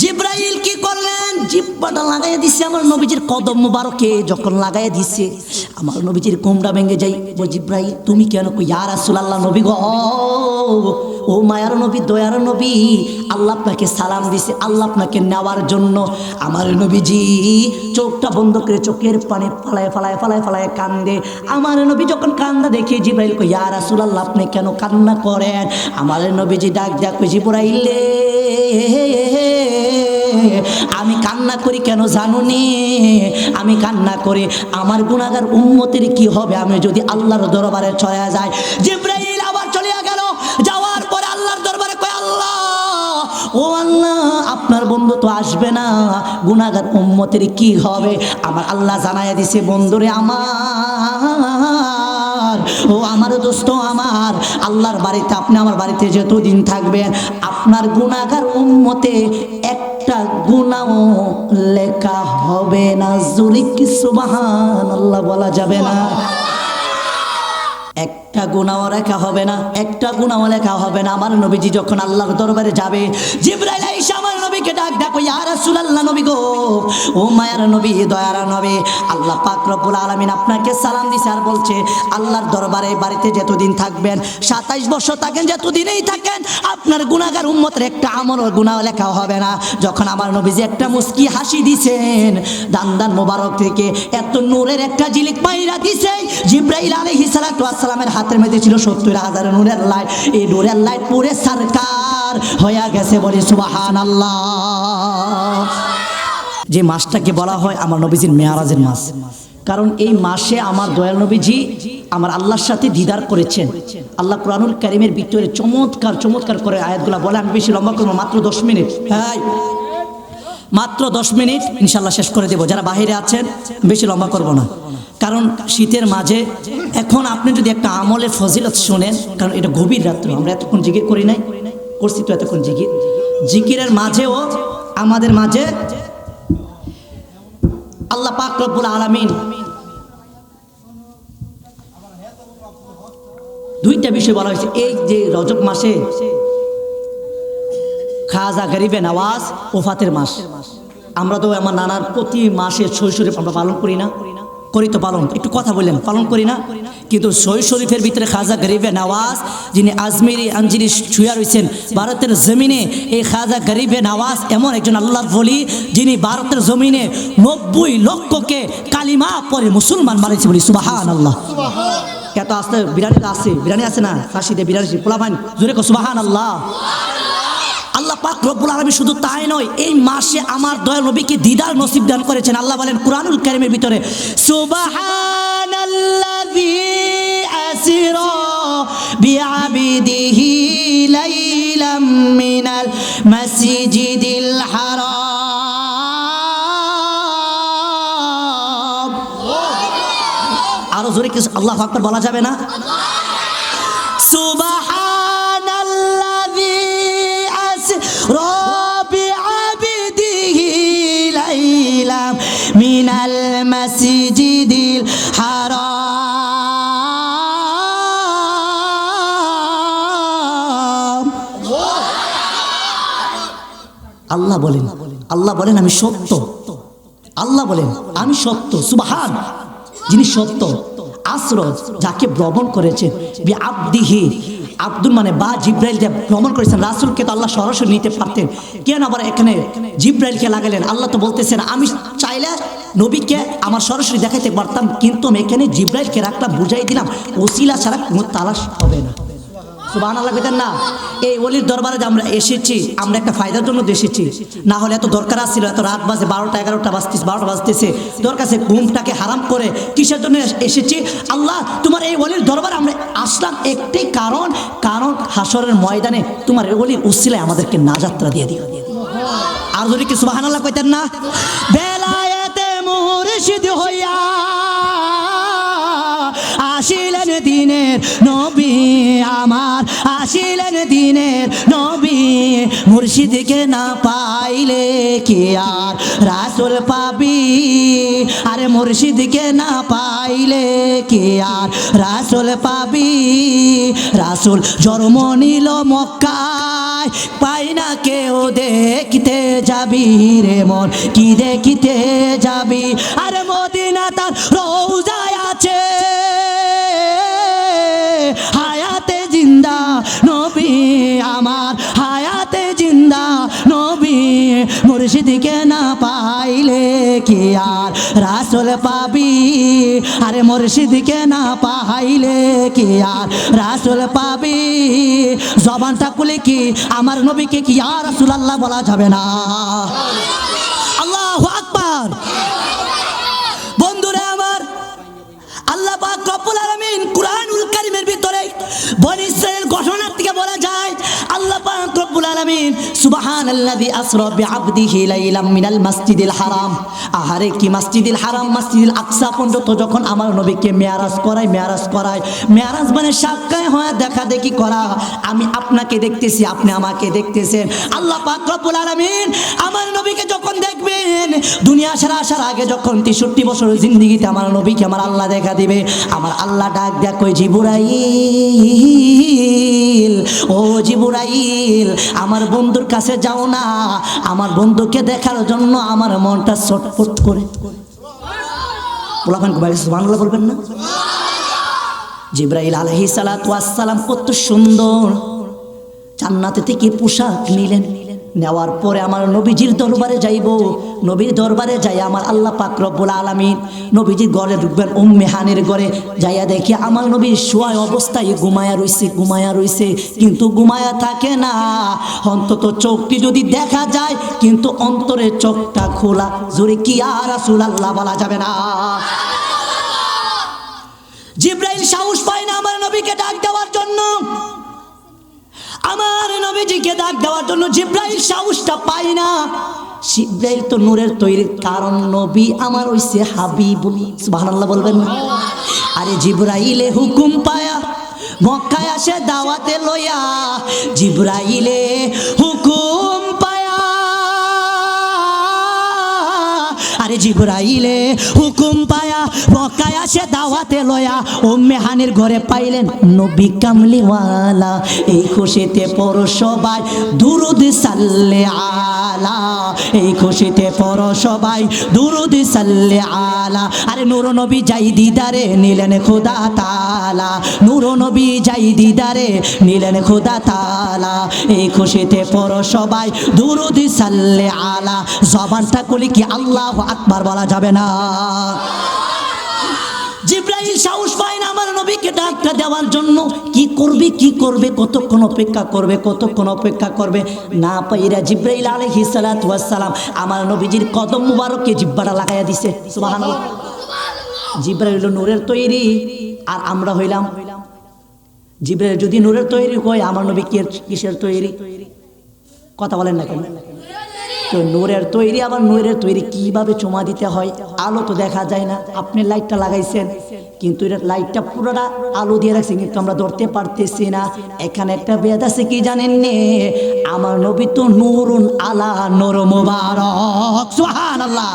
জিব্রাইল কি করলেন? জিব্বাটা লাগাইয়া দিছে আমার নবীজির কদম মুবারকে। যখন লাগাইয়া দিছে আমার নবীজির কোমড়া ভেঙে যাই। ও জিব্রাইল তুমি কেন? কই ইয়া রাসূলুল্লাহ, নবী গো, ও মায়ার নবী, দয়ার নবী, আল্লাহ আপনাকে সালাম দিছে, আল্লাহ আপনাকে নেওয়ার জন্য। আমার নবীজি চোখটা বন্ধ করে চোখের পানি ফালায় ফালায় ফালায় ফালায় কান্দে। আমার নবী যখন কান্দা দেখে জিব্রাইল কই ইয়া রাসূলুল্লাহ আপনি কেন কান্না করেন? আমার নবীজি ডাক ডাক কই জিব্রাইল রে, আমি কান্না করি কেন জানুনি? আমি কান্না করে আমার গুনাহগার উম্মতের কি হবে আমি যদি আল্লাহর দরবারে চলে যাই? জিব্রাইল আবার চলে গেল। যাওয়ার পরে আল্লাহর দরবারে কয় আল্লাহ, ও আল্লাহ আপনার বন্ধু তো আসবে না, গুনাহগার উম্মতের কি হবে? আমার আল্লাহ জানাইয়া দিছে বন্ধুরে আমার, ও আমার দোস্ত আমার, আল্লাহর বাড়িতে আপনি আমার বাড়িতে যতদিন থাকবেন আপনার গুনাহগার উম্মতে একটা গুনাহও লেখা হবে না। জোরে কি সুবহানাল্লাহ বলা যাবে না? একটা গুনাহও লেখা হবে না, একটা গুনাহও লেখা হবে না। আমার নবীজি যখন আল্লাহর দরবারে যাবে, জিব্রাইল আইসা আমার নবীকে ডাক ডাকো ইয়া রাসূলুল্লাহ, নবী গো, ও মায়ার নবী, দয়ার নবী, আল্লাহ পাক রব্বুল আলামিন আপনাকে সালাম দিছে আর বলছে আল্লাহর দরবারে বাড়িতে যতদিন থাকবেন, 27 বছর থাকেন, যতদিনই থাকেন আপনার গুনাহগার উম্মতের একটা আমলও গুনাহ লেখা হবে না। যখন আমার নবীজি একটা মুস্কি হাসি দিছেন, দান মোবারক থেকে এত নূরের একটা ঝিলিক পাইরা দিছে। জিব্রাইল আলাইহিস সালাতু ওয়াস সালামের হাতের মধ্যে ছিল 70,000 নূরের লাইট। এই নূরের লাইট পুরে সরকার হয়ে গেছে, বলি সুবহানাল্লাহ। যে মাসটাকে বলা হয় আমার নবীজির মেয়ারাজের মাস, কারণ এই মাসে আমার দয়াল নবীজি আমার আল্লাহর সাথে দিদার করেছেন। আল্লাহ কুরআনুল কারীমের ভিতরে চমৎকার চমৎকার করে আয়াতগুলো বলে। আমি বেশি লম্বা করবো, মাত্র 10 মিনিট, হ্যাঁ মাত্র 10 মিনিট ইনশাল্লাহ শেষ করে দেব। যারা বাহিরে আছেন বেশি লম্বা করব না, কারণ শীতের মাঝে এখন আপনি যদি একটা আমলের ফজিলত শুনেন, কারণ এটা গভীর রাত্রে, আমরা এতক্ষণ জিকির করি নাই, করছি তো এতক্ষণ জিকিরের মাঝেও আমাদের মাঝে আল্লাহ পাক রব্বুল আলামিন দুইটা বিষয় বলা হয়েছে। এই যে রজব মাসে খাজা গরিবে নওয়াজ ওফাতের মাস। আমরা তো আমার নানার প্রতি মাসে শৈশরীফ আমরা পালন করি না? করি তো পালন, একটু কথা বললেন, পালন করি না? কিন্তু শৈশরীফের ভিতরে খাজা গরিবে নওয়াজ যিনি আজমিরি আঞ্জিরি ছুঁয়া রয়েছেন ভারতের জমিনে, এই খাজা গরিবে নওয়াজ এমন একজন আল্লাহর ওলি যিনি ভারতের জমিনে 90 লক্ষকে কালিমা পরে মুসলমান বানিয়েছে, বলি সুবহানাল্লাহ। এত আসতে বিরিয়ানি তো আছে, বিরিয়ানি আছে না? কাশিতে বিরিয়ানি পোলাপান, জোরে কো সুবহানাল্লাহ। আল্লাহ পাক রব্বুল আলামিন শুধু তাই নয়, এই মাসে আমার দয়াল নবীকে দিদার নসিব দান করেছেন। আল্লাহ বলেন কুরআনুল কারীমের ভিতরে, সুবহানাল্লাযী আসরা বিআবদিহি লাইলাম মিনাল মাসজিদিল হারাম। আরো জোরে কি আল্লাহু আকবার বলা যাবে না? সুবহানাল্লাযী রবি আবিদিহি লাইলাম মিনাল মাসজিদিল হারাম। আল্লাহ বলেন আমি সত্য। আল্লাহ বলেন আমি সত্য। সুবহান, যিনি সত্য, আসরজ যাকে ভ্রমণ করেছেন, বি আবদিহি, আব্দুল মানে বা জিব্রাইল যে ভ্রমণ করেছেন, রাসূলকে তো আল্লাহ সরাসরি নিতে পারতেন, কেন আবার এখানে জিব্রাইলকে লাগালেন? আল্লাহ তো বলতেছেন আমি চাইলে নবীকে আমার সরাসরি দেখাইতে পারতাম, কিন্তু আমি এখানে জিব্রাইলকে রাখলাম, বুঝাই দিলাম ওসিলা ছাড়া কোনো তালাশ হবে না। সুবহানাল্লাহ কইতেন না? এই ওলির দরবারে যে আমরা এসেছি, আমরা একটা ফায়দার জন্য এসেছি, না হলে এত দরকার ছিল, এত রাত বাজে 12টা 11টা বাজতেছে, 12টা বাজতেছে, তোর কাছে ঘুমটাকে হারাম করে কিসের জন্য এসেছি? আল্লাহ তোমার এই ওলির দরবারে আমরা আসলাম একটাই কারণ, হাসরের ময়দানে তোমার এই ওলির উসিলায় আমাদেরকে নাজাতটা দিয়ে দিও। আর যদি কি সুবহানাল্লাহ কইতেন না? বেলায়েতে মুর্শিদ হইয়া আসিলেন দিনের নবী আমার, আসিলেন দিনের নবী, মুর্শিদকে না পাইলে কি আর রাসূল পাবি? আরে মুর্শিদকে না পাইলে কি আর রাসূল পাবি? রাসূল জন্ম নিল মক্কায়, পাই পাই না কেউ দেখতে যাবি রে মন কি দেখতে যাবি আরে মদিনা তার রওজায় আছে হায়াতে জিন্দা নবী আমার হায়াতে জিন্দা নবী মুর্শিদকে না পাইলে কি আর রাসূল পাবি আরে মুর্শিদকে না পাইলে কি আর রাসূল পাবি জবানটা খুলে কি আমার নবীকে কি ইয়া রাসূলুল্লাহ বলা যাবে না আল্লাহু আকবার বন্ধুরা আমার আল্লাহ পাক রব্বুল আলামিন কুরআনুল কারীমের ভিতরে বনি ইসরাইল ঘটনার থেকে বলা যায় আল্লাহ পাক রব্বুল আলামিন সুবহানাল্লাযী আসরা বিআবদিহি লাইলাম মিনাল মাসজিদিল হারাম আহারে কি মাসজিদিল হারাম মাসজিদুল আকসা পর্যন্ত যখন আমার নবীকে মেরাজ করায় মেরাজ মানে সাক্ষাৎ হয়ে দেখা দেখি করা আমি আপনাকে দেখতেছি আপনি আমাকে দেখতেছেন আল্লাহ পাক রব্বুল আলামিন আমার নবীকে যখন দেখবেন দুনিয়া আসার আগে যখন 63 বছর জিন্দেগিতে আমার নবীকে আমার আল্লাহ দেখা দিবে আমার আল্লাহ ডাক দেয়া কই জিবরাইল ও জিবরাইল আমার বন্ধুর কাছে যাও না আমার বন্ধুকে দেখার জন্য আমার মনটা ছটফট করে বলবেন সুবহানাল্লাহ বলবেন না জিবরাইল আলাইহিস সালাতু ওয়াস সালাম কত সুন্দর জান্নাত থেকে পোশাক নিলেন নেওয়ার পরে আমার নবীজির দরবারে যাইব নবীর দরবারে যাই আমার আল্লাহ পাক রব্বুল আলামিন নবীজির ঘরে ঢুকবেন উম্মে হানির ঘরে যাইয়া দেখি আমার নবী শোয়া অবস্থায় ঘুমায়া রইছে কিন্তু ঘুমায়া থাকে না অন্তত চোখটি যদি দেখা যায় কিন্তু অন্তরের চোখটা খোলা জোরে কি ইয়া রাসূলুল্লাহ বলা যাবে না জিবরাইল সাহস পায় না আমার নবীকে ডাক দেওয়ার জন্য আমার নবীজিকে ডাক দেওয়ার জন্য জিবরাইল সাহসটা পায় না জিবরাইল তো নূরের তৈরি কারণ নবী আমার হইছে হাবিবুল সুবহানাল্লাহ বলবেন না আরে জিবরাইলে হুকুম পায়া মক্কায় আসে দাওয়াতে লইয়া জিবরাইলে হুকুম পায়া আরে জিবরাইলে হুকুম পায়া মক্কায় আসে দাওয়াতে লয়া উম্মে হানির ঘরে পাইলেন নবী কামলিওয়ালা এই খুশিতে পড়ো সবাই দুরুদ সাল্লে আলা এই খুশিতে পড়ো সবাই দুরুদ সাল্লে আলা আরে নূর নবী যাই দিদারে নিলেন খোদা তাআলা নূর নবী যাই দিদারে নিলেন খোদা তাআলা এই খুশিতে পড়ো সবাই দুরুদ সাল্লে আলা জবানটা খুলে কি আল্লাহু আকবার বলা যাবে না জিবরাইল সাহস পায় না আমার নবীকে ডাকটা দেওয়ার জন্য কি করবে কতক্ষণ অপেক্ষা করবে না পাইরা জিবরাইল আলাইহিস সালাতু ওয়াস সালাম আমার নবীজির কদম মুবারকে জিহ্বাটা লাগাইয়া দিছে সুবহানাল্লাহ জিবরাইল হলো নূরের তৈরি আর আমরা হইলাম জিবরাইল যদি নূরের তৈরি হয় আমার নবী কিসের তৈরি কথা বলেন না কেন তো নূরের তৈরি আবার নূরের তৈরি কিভাবে চুমা দিতে হয় আলো তো দেখা যায় না আপনি লাইটটা লাগাইছেন কিন্তু এটা লাইটটা পুরোটা আলো দিয়ে রাখছেন কিন্তু আমরা ধরতে পারতেছি না এখানে একটা বেদ আছে কি জানেন নে আমার নবী তো নূরুন আলা নূর মুবারক সুবহানাল্লাহ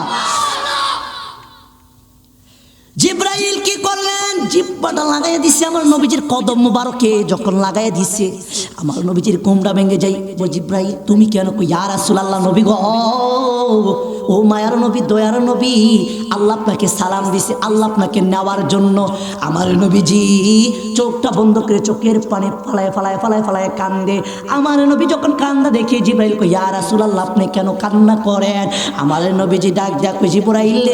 জিবরাইল কি করলেন জিহ্বাটা লাগাইয়া দিছে আমার নবীজির কদম মুবারকে যখন লাগাইয়া দিছে আমার নবীজির কোমড়া ভেঙে যাই ও জিবরাইল তুমি কেন কই ইয়া রাসূলুল্লাহ নবী গো ও মায়ার নবী দয়ার নবী আল্লাহ আপনাকে সালাম দিছে আল্লাহ আপনাকে নেওয়ার জন্য আমার নবীজি চোখটা বন্ধ করে চোখের পানি ফালায় কান্দে আমার নবী যখন কান্দা দেখে জিবরাইল কই ইয়া রাসূলুল্লাহ আপনি কেন কান্না করেন আমার নবীজি ডাক দেয়া কই জিবরাইল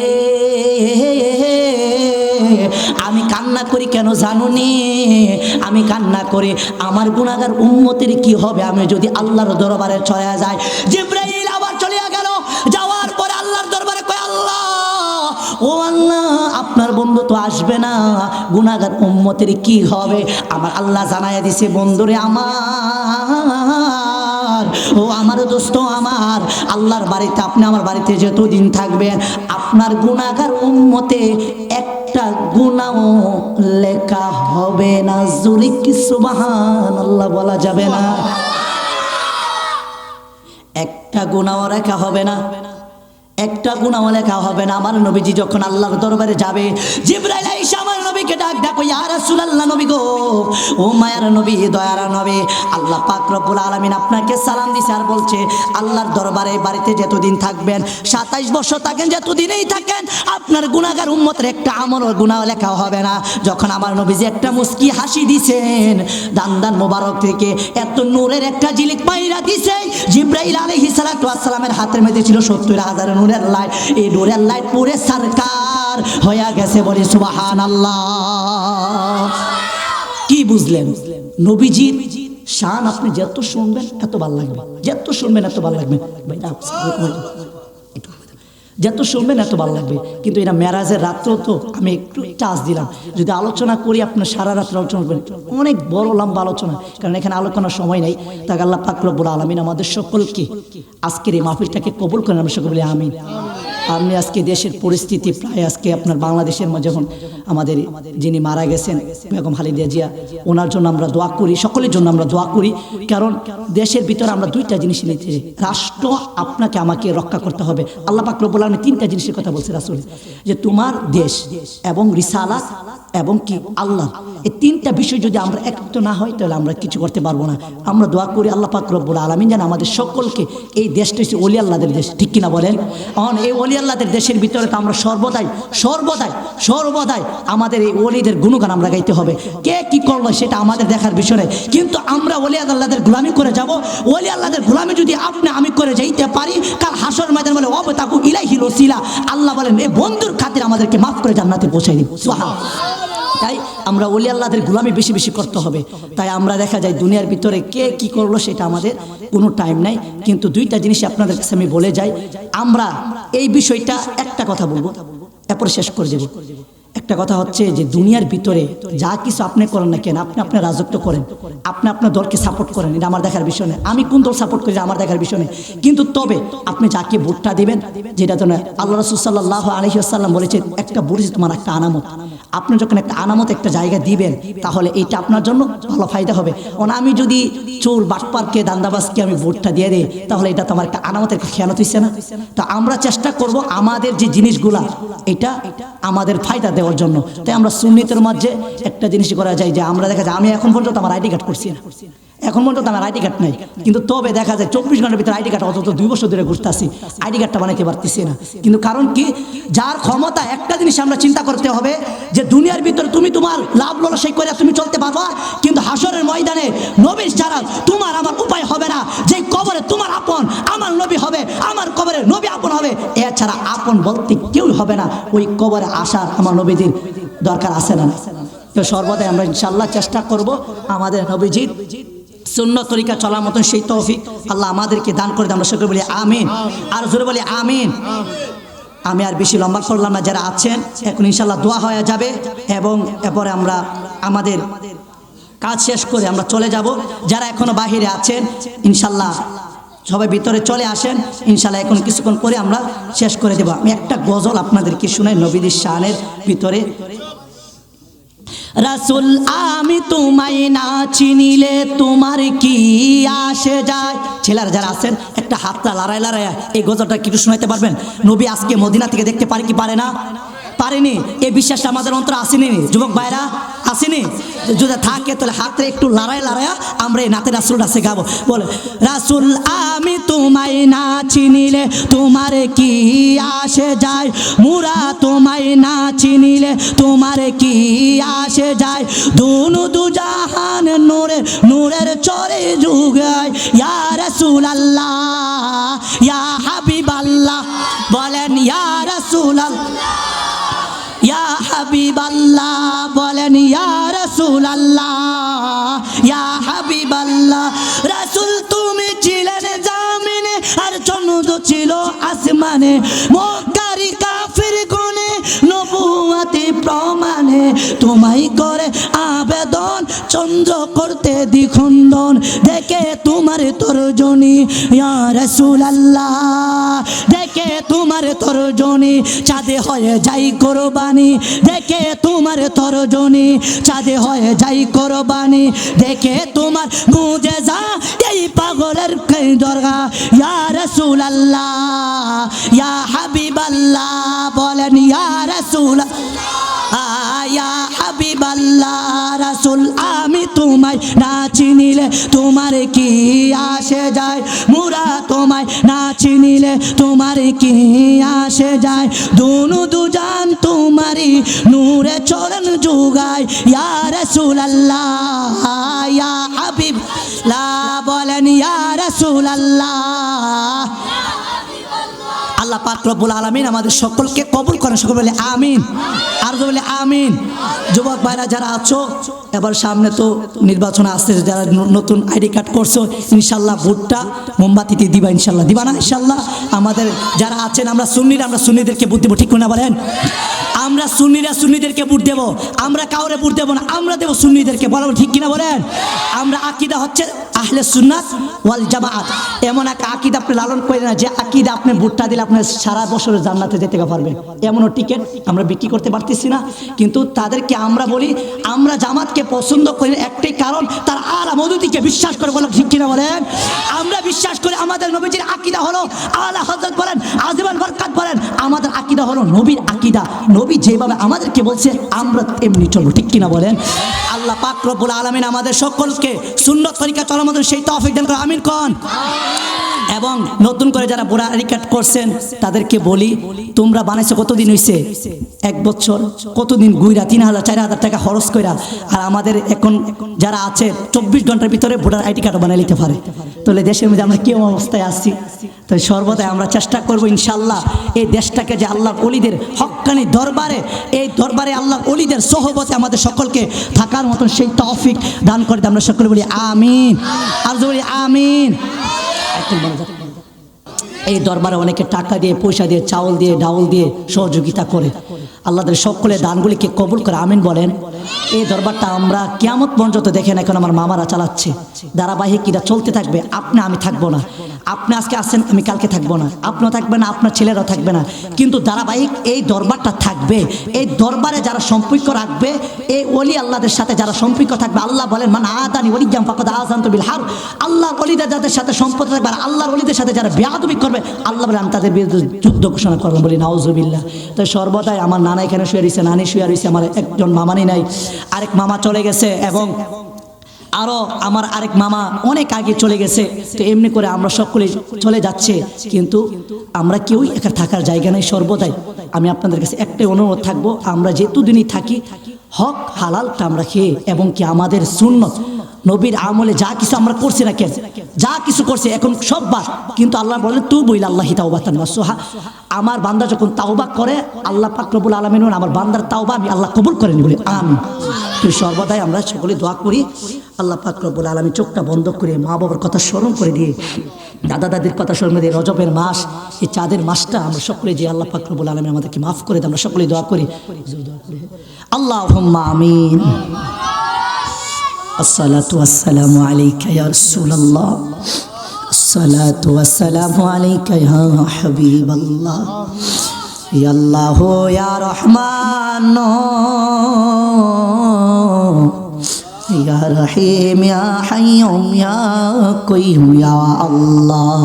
আমি কান্না করি কেন জানুনি আমি কান্না করে আমার গুনাহগার উম্মতের কি হবে আমি যদি আল্লাহর দরবারে চলে যাই জিবরাইল আবার চলে গেল যাওয়ার পরে আল্লাহর দরবারে কয় আল্লাহ ও আল্লাহ আপনার বন্ধু তো আসবে না গুনাহগার উম্মতের কি হবে আমার আল্লাহ জানায়া দিছে বন্ধুরে আমার ও আমার দোস্ত আমার আল্লাহর বাড়িতে আপনি আমার বাড়িতে যতদিন থাকবেন আপনার গুনাহগার উম্মতে একটা গুনাহ লেখা হবে না জোরে কি সুবহানাল্লাহ বলা যাবে না একটা গুনাহ লেখা হবে না একটা গুনাহ লেখা হবে না। আমার নবীজি যখন আল্লাহর দরবারে যাবে, জিবরাইল আইসা আমার নবীকে ডাকো, ইয়া রাসূলুল্লাহ, নবী গো, ও মায়ার নবী, দয়ার নবী, আল্লাহ পাক রব্বুল আলামিন আপনাকে সালাম দিছে আর বলছে আল্লাহর দরবারে বাড়িতে যতদিন থাকবেন, 27 বছর থাকেন, যতদিনই থাকেন, আপনার গুনাহগার উম্মতের একটা আমলও গুনাহ লেখা হবে না। যখন আমার নবীজি একটা মুস্কি হাসি দিছেন, দান মোবারক থেকে এত নূরের একটা ঝিলিক পাইরা দিছে, জিবরাইল আলাইহিস সালাতু ওয়াস সালামের হাতের মধ্যে ছিল 70,000 নূরের লাইট। এই নূরের লাইট পুরে সরকার হয়ে গেছে, বলি সুবহানাল্লাহ। কি বুঝলেন? নবীজির শান আপনি যত শুনবেন এত ভালো লাগবে, যত শুনবেন এত ভালো লাগবে, যত শুনবেন এত ভালো লাগবে। কিন্তু এটা মেরাজের রাত্র তো আমি একটু চার্জ দিলাম, যদি আলোচনা করি আপনার সারা রাত্র আলোচনা করবেন, অনেক বড় লম্বা আলোচনা, কারণ এখানে আলোচনার সময় নেই। তাকে আল্লাহ পাক রব্বুল আলামিন আমাদের সকলকে আজকের এই মাহফিলটাকে কবুল করেন, আমরা সকলে বলি আমিন। আমি আজকে দেশের পরিস্থিতি প্রায় আজকে আপনার বাংলাদেশের মধ্যে যখন আমাদের যিনি মারা গেছেন বেগম খালেদা জিয়া, ওনার জন্য আমরা দোয়া করি, সকলের জন্য আমরা দোয়া করি। কারণ দেশের ভিতরে আমরা দুইটা জিনিস নিতে, রাষ্ট্র আপনাকে আমাকে রক্ষা করতে হবে। আল্লাহ পাক রব্বুল আলামিন তিনটা জিনিসের কথা বলছে রাসূল, যে তোমার দেশ এবং রিসালাত এবং কি আল্লাহ, এই তিনটা বিষয় যদি আমরা একত্র না হয় তাহলে আমরা কিছু করতে পারবো না। আমরা দোয়া করি আল্লাহ পাক রব্বুল আলামিন যেন আমাদের সকলকে, এই দেশটা হচ্ছে ওলি আল্লাহদের দেশ, ঠিক কিনা বলেন? এই ওলি আল্লাহদের দেশের ভিতরে তো আমরা সর্বদাই সর্বদাই সর্বদাই আমাদের এই ওলিদের গুণগান আমরা গাইতে হবে। কে কি করলো সেটা আমাদের দেখার বিষয় নেই, কিন্তু আমরা ওলি আল্লাহদের গোলামি করে যাব। ওলি আল্লাহদের গোলামি যদি আপনি আমি করে যাইতে পারি, কাল হাসর ময়দান বলে ওয়াবতাকু ইলাইহিল ওসিলা, আল্লাহ বলেন এই বন্ধুর খাতির আমাদেরকে মাফ করে জান্নাতে পৌঁছাই দিন। সুবহানাল্লাহ। তাই আমরা ওলি আল্লাহদের গোলামি বেশি বেশি করতে হবে। তাই আমরা দেখা যায় দুনিয়ার ভিতরে কে কি করলো সেটা আমাদের কোনো টাইম নাই, কিন্তু দুইটা জিনিস আপনাদের কাছে আমি বলে যাই। আমরা এই বিষয়টা একটা কথা বলবো, এরপর শেষ করে দেব। একটা কথা হচ্ছে যে দুনিয়ার ভিতরে যা কিছু আপনি করেন না কেন, আপনি আপনার রাজত্ব করেন, আপনি আপনার দলকে সাপোর্ট করেন, এটা আমার দেখার বিষয় নেই। আমি কোন দল সাপোর্ট করি আমার দেখার বিষয় নেই, কিন্তু তবে আপনি যাকে ভোটটা দিবেন, যেটা তো না, আল্লাহ রাসূল সাল্লাল্লাহু আলাইহি ওয়াসাল্লাম বলেছেন একটা ভোট তোমার একটা আনামত। আপনি যখন একটা আনামত একটা জায়গা দিবেন, তাহলে এইটা আপনার জন্য ভালো ফায়দা হবে। কারণ আমি যদি চোর বাটপারকে দান্দাবাজকে আমি ভোটটা দিয়ে দিই, তাহলে এটা তো আমার একটা আনামতের খেয়ানত হচ্ছে না। তো আমরা চেষ্টা করব আমাদের যে জিনিসগুলা এটা আমাদের ফায়দা দেওয়ার জন্য। তাই আমরা সুন্নিতের মাঝে একটা জিনিস করা যায়, যে আমরা দেখা যায় আমি এখন পর্যন্ত আমার আইডি কার্ড করছি না, এখন পর্যন্ত আমার আইডি কার্ড নাই, কিন্তু তবে দেখা যায় 24 ঘন্টার ভিতরে আইডি কার্ড, অন্তত 2 বছর ধরে ঘুরতে আসি, আইডি কার্ডটা বানাইতে পারতেছি না। কিন্তু কারণ কি, যার ক্ষমতা, একটা জিনিস আমরা চিন্তা করতে হবে যে দুনিয়ার ভিতরে তুমি তোমার লাভ ললসাই করে তুমি চলতে পারবা, কিন্তু হাসরের ময়দানে নবী ছাড়া তোমার আমার উপায় হবে না। যে কবরে তোমার আপন আমার নবী হবে, আমার কবরে নবী আপন হবে, এছাড়া আপন বলতে কেউ হবে না। ওই কবরে আসার আমার নবীজির দরকার আছে না? তো সর্বদাই আমরা ইনশাআল্লাহ চেষ্টা করব আমাদের নবীজির সুন্নাত তরিকা চলার মতন সেই তৌফিক আল্লাহ আমাদেরকে দান করে দেন। আমরা সকলে বলি আমিন, আর জোরে বলি আমিন। আমি আর বেশি লম্বা করলাম না, যারা আছেন এখন ইনশাআল্লাহ দোয়া হয়ে যাবে, এবং এরপরে আমরা আমাদের কাজ শেষ করে আমরা চলে যাব। যারা এখনো বাহিরে আছেন ইনশাআল্লাহ সবাই ভিতরে চলে আসেন, ইনশাআল্লাহ এখন কিছুক্ষণ পরে আমরা শেষ করে দেব। আমি একটা গজল আপনাদেরকে শুনাই নবীদের শানের ভিতরে। রাসূল আমি তোমায় না চিনিলে তোমার কি আসে যায়। ছেলেরা যারা আছেন একটা হাতটা লড়াই লড়াই এই গজলটা কিছু শোনাইতে পারবেন? নবী আজকে মদিনা থেকে দেখতে পারে কি পারে না? পারেনি। এই বিশ্বাসটা আমাদের অন্তরে আসেনি। যুবক ভাইরা আসেনি? যদি থাকে তাহলে হাতে একটু লড়াই লড়াই আমরা এই নাতে রাসূলটা শেখাবো। বলে রাসূল আমি তোমায় না চিনিলে তোমার কি আসে যায়, মুরা তোমায় না চিনিলে তোমার কি আসে যায়, দুনু দুজাহান নূরে নূরের চরে যুগায়, ইয়া রাসূলুল্লাহ ইয়া হাবিবাল্লাহ, বলেন ইয়া রাসূলুল্লাহ ইয়া হাবিবাল্লাহ, বলেন ইয়া রাসূলুল্লাহ ইয়া হাবিবাল্লাহ। রাসূল তুমি ছিলেন জামিনে আর চন্দ্র ছিল আসমানে, মক্কারি কাফির গুনে নবুয়তি প্রমাণে, তোমায় করে আবেদন চন্দ্র করতে দ্বিখণ্ডন, দেখে তোমার তর্জনী ইয়া রাসূলুল্লাহ, দেখে তোমার তর্জনী চাঁদে হয়ে যাই কোরবানি, দেখে তোমার তর্জনী চাঁদে হয়ে যাই কোরবানি, দেখে তোমার মুজেজা এই পাগলের দরগা, ইয়া রাসূলুল্লাহ ইয়া হাবিব রাসূলুল্লাহ বলেন ইয়া রাসূলুল্লাহ ইয়া হাবিবাল্লাহ রাসূল আমি তোমায় না চিনিলে তোমার কি আসে যায় মুরা তোমায় না চিনিলে তোমার কি আসে যায় দুনু দুজান তোমারই নূরে চরণ জুগায় ইয়া রাসূলুল্লাহ ইয়া হাবিবাল্লাহ বলেন ইয়া রাসূলুল্লাহ। আল্লাহ পাক রব্বুল আলামিন আমাদের সকলকে কবুল করেন, সকল বলে আমিন, আর বলে আমিন। যুবক ভাইরা যারা আছো, এবার সামনে তো নির্বাচন আসছে, যারা নতুন আইডি কার্ড করছো ইনশাল্লাহ ভোটটা মোমবাতিতে দিবা, ইনশাল্লাহ দিবা না ইনশাল্লাহ। আমাদের যারা আছেন আমরা সুন্নিদেরকে ভোট দেবো, ঠিক না বলেন? আমরা সুন্নিদেরকে ভোট দেবো, আমরা কাউরে ভোট দেবো না, আমরা দেবো সুন্নিদেরকে, বলো ঠিক কিনা বলেন? আমরা আকীদা হচ্ছে আহলে সুন্নাত ওয়াল জামাআত, এমন এক আকীদা আপনি লালন করেন না যে আকীদা আপনি ভোটটা দিলে আপনি সারা বছরের জান্নাতে যেতে পারবেন, এমনও টিকিট আমরা বিক্রি করতে পারতেছি না। কিন্তু তাদেরকে আমরা বলি আমরা জামাতকে পছন্দ করি একটাই কারণ, তার আলা মওদুদিকে বিশ্বাস করে, বলো ঠিক কিনা বলেন? আমরা বিশ্বাস করি আমাদের নবীজির আকীদা হলো আলা হযরত বলেন, আযিমুল বরকাত বলেন, আমাদের আকীদা হলো নবীর আকীদা। নবী যেভাবে আমাদেরকে বলছে আমরা এমনি চলবো, ঠিক কিনা বলেন? আল্লাহ পাক রব্বুল আলামিন আমাদের সকলকে সুন্নাত তরিকা চলার মতো সেই তৌফিক দান করে, আমিন কোন। এবং নতুন করে যারা বুড়া আইডি কার্ড করছেন তাদেরকে বলি তোমরা বানাইছো কতদিন হইছে? 1 বছর। কতদিন গুইরা 3000 4000 টাকা খরচ কইরা, আর আমাদের এখন যারা আছে 24 ঘন্টার ভিতরে ভোটার আইডি কার্ড বানাই নিতে পারে। তাহলে দেশের মধ্যে আমরা কেমন অবস্থায় আছি? তো সর্বদাই আমরা চেষ্টা করব ইনশাআল্লাহ এই দেশটাকে যে আল্লাহর ওলিদের হক্কানি দরবারে, এই দরবারে আল্লাহর ওলিদের সোহবতে আমাদের সকলকে থাকার মতন সেই তৌফিক দান করে আমরা সকলে বলি আমিন, আর বলি আমিন। এই দরবারে অনেকে টাকা দিয়ে, পয়সা দিয়ে, চাউল দিয়ে, ডাউল দিয়ে সহযোগিতা করে। আল্লাহদের সকলের দানগুলিকে কবুল করে, আমিন বলেন। এই দরবারটা আমরা কিয়ামত পর্যন্ত দেখেন, এখন আমার মামারা চালাচ্ছে, ধারাবাহিক এটা চলতে থাকবে। আমি থাকবো না, আপনি আজকে আসছেন, আমি কালকে থাকবো না, আপনিও থাকবে না, আপনার ছেলেরাও থাকবে না, কিন্তু ধারাবাহিক এই দরবারটা থাকবে। এই দরবারে যারা সম্পর্ক রাখবে, এই ওলি আল্লাহদের সাথে যারা সম্পর্ক থাকবে, আল্লাহ বলেন মান আদানি ওলিয়াম ফাকাদ আযানতু বিল হারব। আল্লাহর ওলিদের যাদের সাথে সম্পর্ক থাকবে, আর আল্লাহর ওলিদের সাথে যারা বেয়াদবি করবে, আল্লাহ বলেন আমি তাদের বিরুদ্ধে যুদ্ধ ঘোষণা করলাম, বলি নাউজুবিল্লাহ। তাই সর্বদাই আমার নানা এখানে শুয়ে রয়েছে, নানি শুয়ে রয়েছে, আমার একজন মামানি নাই, আরেক মামা চলে গেছে, এবং আরও আমার আরেক মামা অনেক আগে চলে গেছে। তো এমনি করে আমরা সকলে চলে যাচ্ছে, কিন্তু আমরা কেউই একা থাকার জায়গা নেই। সর্বদাই আমি আপনাদের কাছে একটাই অনুরোধ থাকবো, আমরা যেহেতুদিনই থাকি হক হালালটা আমরা খেয়ে, এবং কি আমাদের সুন্নত নবীর আমলে যা কিছু আমরা করছি না, কেন যা কিছু করছি এখন সব বাদ, কিন্তু আল্লাহ বলেন তু বইল আল্লাহি তাওবাতান নাসুহা। আমার বান্দা যখন তাওবা করে, আল্লাহ পাক রব্বুল আলামিন আমার বান্দার তাওবা আমি আল্লাহ কবুল করেন, বলি আমিন। তো সর্বদাই আমরা সকলে দোয়া করি, আল্লাহ পাক রব্বুল আলামিন চোখটা বন্ধ করে মা বাবার কথা স্মরণ করে দিয়ে, দাদা দাদির কথা স্মরণ করে দিয়ে, রজবের মাস, এই চাঁদের মাসটা আমরা সকলে যে আল্লাহ পাক রব্বুল আলামিন আমাদেরকে মাফ করে দেয়, আমরা সকলে দোয়া করি। আল্লাহুম্মা আমিন। আসসালাতু ওয়াসসালামু আলাইকা ইয়া রাসূলুল্লাহ, আসসালাতু ওয়াসসালামু আলাইকা ইয়া হাবিবাল্লাহ, ইয়া আল্লাহ ইয়া রহমান ইয়া রহিম ইয়া হাইয়ুম ইয়া কাইয়ুম ইয়া আল্লাহ।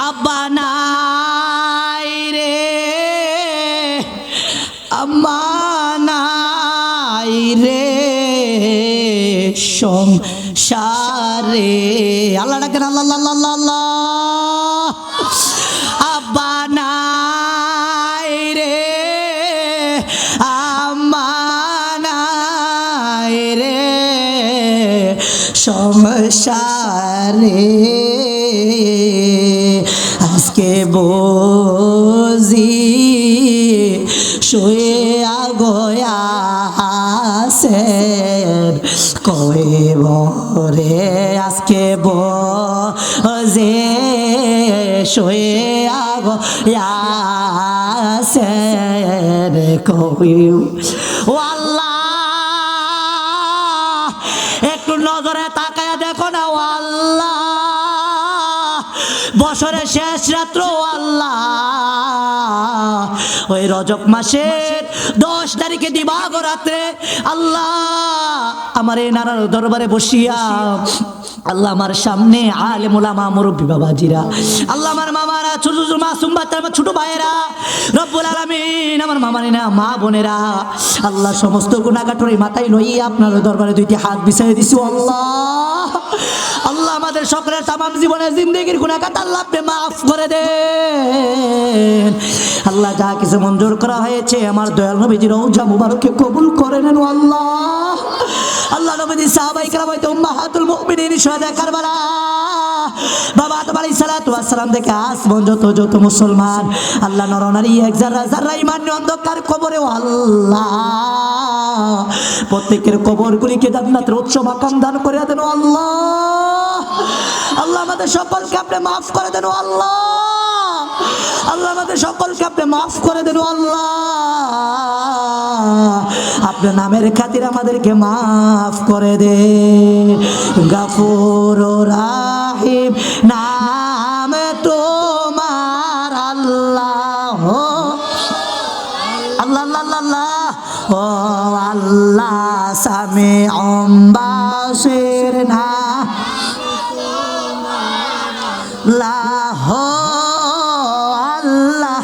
আব্বা নাই রে, আম্মা নাই রে সংসারে, আল্লাহ ডাকেন আল্লাহ আল্লাহ আল্লাহ আল্লাহ। আব্বা নাই রে, আম্মা নাই রে সংসারে, আজকে বুঝি শুয়ে আগয়া আছেন কই বরে, আজকে বুঝি শুয়ে আগয়া আছেন কই। ও আল্লাহ, একটু নজরে তাকায়া দেখো না ও আল্লাহ, বছরের শেষ রাত্র আল্লাহ, ওই রজব মাসের 10 তারিখে দিবাগো রাত্রে আল্লাহ আমার এই নানার দরবারে বসিয়া আল্লাহ আমার সামনে আলেম ওলামা মুরব্বী বাবাজিরা, আল্লাহ আমার মামারা, ছোট ছোট মাসুম বাচ্চা, আমার ছোট ভাইয়েরা, রব্বুল আলামিন আমার মামারিনা, মা বোনেরা, আল্লাহ সমস্ত গুনাহগাটরি মাথায় লইয়া আপনার দরবারে দুইটি হাত বিছাই দিছি। আল্লাহ আল্লাহ আমাদের সকলের তামাম জীবনের জিন্দেগির গুনাহগাত আল্লাহ আপনি মাফ করে দেন। আল্লাহ যা কিছু মঞ্জুর করা হয়েছে আমার দয়াল নবীজির রওজা মুবারকে কবুল করে নেন। আল্লাহ আল্লাহ নবীজি সাহাবায়ে কেরাম হইতে উম্মাহাতুল মুমিনিন শুহাদা কারবালা, বাবা আদম আলাইহিস সালাতু ওয়াস সালাম থেকে আজ পর্যন্ত যত মুসলমান আল্লাহ নরনারী এক যারা যারা ঈমান নিয়ে অন্ধকার কবরে, আল্লাহ প্রত্যেকের কবরগুলিকে জান্নাতের উচ্চ মাকাম দান করে দেন। আল্লাহ আল্লাহ আমাদের সকলকে আপনি মাফ করে দেন। আল্লাহ আল্লাহ আমাদের সকলকে আপনি মাফ করে দেন। আল্লাহ আপনার নামের খাতির আমাদেরকে মাফ করে দে। গাফুর রাহিম নাম তোমার আল্লাহ, আল্লাহ আল্লাহ আল্লাহ ও আল্লাহ সামিউম বাসির না লাহ আল্লাহ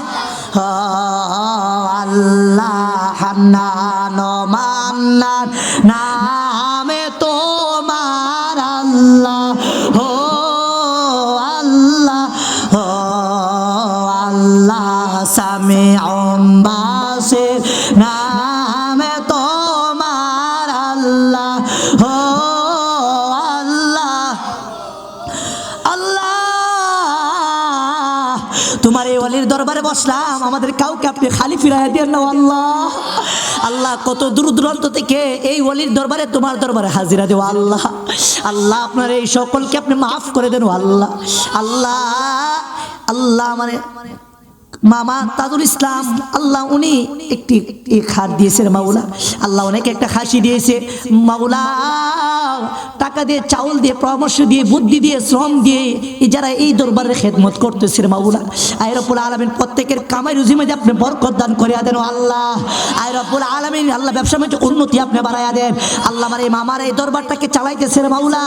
আল্লাহ হান্নান মান্নান নামে তোমার আল্লাহ ও আল্লাহ আল্লাহ সামিউম বাসির নামে তোমার আল্লাহ ও আল্লাহ আল্লাহ তোমার এই ওলির দরবারে বসলাম, আমাদের কাউকে আপনি খালি ফিরাইয়া দেন না। আল্লাহ আল্লাহ কত দূর দূরান্ত থেকে এই ওলির দরবারে তোমার দরবারে হাজিরা দেও। আল্লাহ আল্লাহ আপনার এই সকলকে আপনি মাফ করে দেন। আল্লাহ আল্লাহ আল্লাহ মানে মামা তাজুল ইসলাম, আল্লাহ উনি একটি খাট দিয়েছেন মাওলা, আল্লাহ অনেকে একটা খাসি দিয়েছে মাওলা, টাকা দিয়ে, চাউল দিয়ে, পরামর্শ দিয়ে, বুদ্ধি দিয়ে, শ্রম দিয়ে যারা এই দরবারের খেদমত করতেছে মাওলা, আয় রব্বুল আলামিন প্রত্যেকের কামাই রুজি মধ্যে আপনি বরকত দান করিয়া দেন। আল্লাহ আয় রব্বুল আলামিন আল্লাহ ব্যবসা মধ্যে উন্নতি আপনি বাড়াইয়া দেন। আল্লাহ আমার এই মামার এই দরবারটাকে চালাইতেছে মাওলা,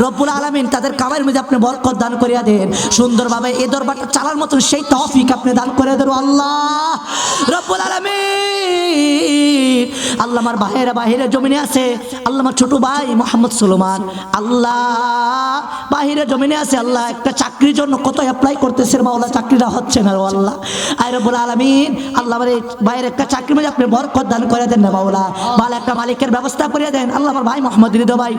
রব্বুল আলামিন তাদের কামাইয়ের মধ্যে আপনি বরকত দান করিয়া দেন। সুন্দরভাবে এই দরবারটা চালার মতন সেই তৌফিক আপনি দান করে দেন। আল্লাহ রব্বুল আলামিন আল্লাহ আমার ভাইয়েরা বাহিরে জমিনে আছে, আল্লাহ আমার ছোট ভাই মোহাম্মদ সুলেমান আল্লাহ বাহিরে জমিনে আছে, আল্লাহ একটা চাকরির জন্য কত অ্যাপ্লাই করতেছে মাওলা, চাকরিটা হচ্ছে না। আল্লাহ আয় রব্বুল আলামিন আল্লাহ আমার এই ভাইয়ের একটা চাকরি মধ্যে আপনি বরকত দান করে দেন না মাওলা, ভালো একটা মালিকের ব্যবস্থা করে দেন। আল্লাহ আমার ভাই মোহাম্মদ হৃদয় ভাই,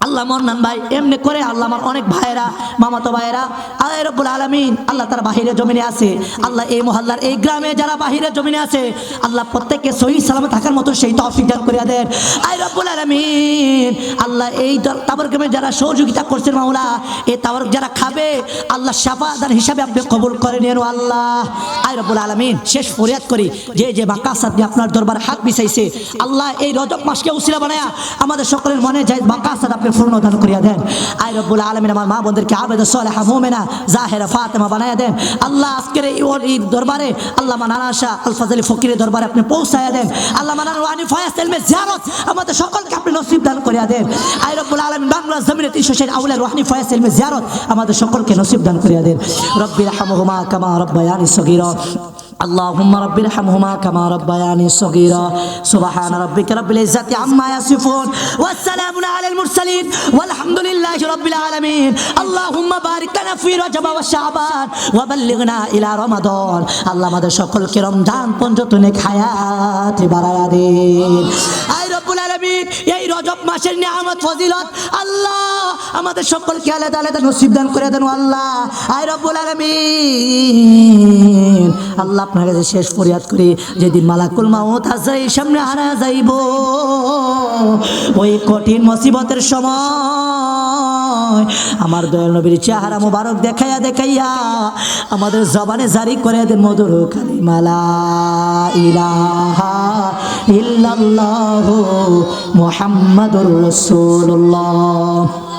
আল্লাহ মন্নান ভাই, এমনি করে আল্লাহ আমার অনেক ভাইয়েরা, মামাতো ভাইয়েরা আয় রব্বুল আলামিন আল্লাহ তারা বাহিরে জমিনে আছে, আল্লাহ এই মহল্লার এই গ্রামে যারা বাহিরে জমিনে আছে আল্লাহ প্রত্যেককে সহি সালামত থাকার মতো সেই তৌফিক দান করিয়া দেন। আয় রব্বুল আলামিন আল্লাহ এই তাবরুকে যারা সহযোগিতা করছেন মাওলা, এই তাবরুক যারা খাবে আল্লাহ শাফাদার হিসাবে আপনি কবুল করে নেন। আল্লাহ আয় রব্বুল আলামিন শেষ ফরিয়াদ করি, যে যে মাকাসাদ নিয়ে আপনার দরবারে হাত বিছাইছে আল্লাহ এই রজব মাসকে উসিলা বানায়া আমাদের সকলের মনে যায় মাকাসাদ আপনি পূর্ণ দান করিয়া দেন। আয় রব্বুল আলামিন আমার মা বোনদেরকে আবেদা সালেহা মুমিনা জাহেরা ফাতেমা বানায়া দেন। আল্লাহ আজকের এই দরবারে আল্লাহ মানানা শাহ আল ফাজলি ফকিরের দরবারে আপনি পৌঁছায়া দেন। আল্লাহ মানানা ওয়ানি ফায়াজ ইলমে জিয়ারত আমাদের সকলকে আপনি নসিব দান করিয়া দেন। আয় রব্বুল আলামিন বাংলা জমিনে 360 আউলিয়া রুহানি ফায়াজ ইলমে জিয়ারত আমাদের সকলকে নসিব দান করিয়া দেন। রব্বির হামহুমা কামা রাব্বায়ানি সগীরা, اللهم رب ارحمهما كما ربياني صغيرا، سبحان ربك رب العزة عما يصفون والسلام على المرسلين والحمد لله رب العالمين। اللهم بارك لنا في رجب وشعبان وبلغنا إلى رمضان। আল্লাহ আমাদের সকলকে রমজান পর্যন্ত নেক হায়াত বাড়ায়া দেন। আয় রব্বুল আলামিন এই রজব মাসের নিয়ামত ফজিলত আল্লাহ আমাদের সকলকে আলাদা আলাদা নসিব দান করে দেন। আল্লাহ আয় রব্বুল আলামিন আল্লাহ আপনার কাছে শেষ ফরিয়াদ করি, যেদিন মালাকুল মাউত আজরাইল সামনে হারা যাইব ওই কঠিন মুসিবতের সময় আমার দয়াল নবীর চেহারা মুবারক দেখাইয়া দেখাইয়া আমাদের জবানে জারি করে দেন মধুর কালিমা লা ইলাহা ইল্লাল্লাহু মুহাম্মাদুর রাসূলুল্লাহ।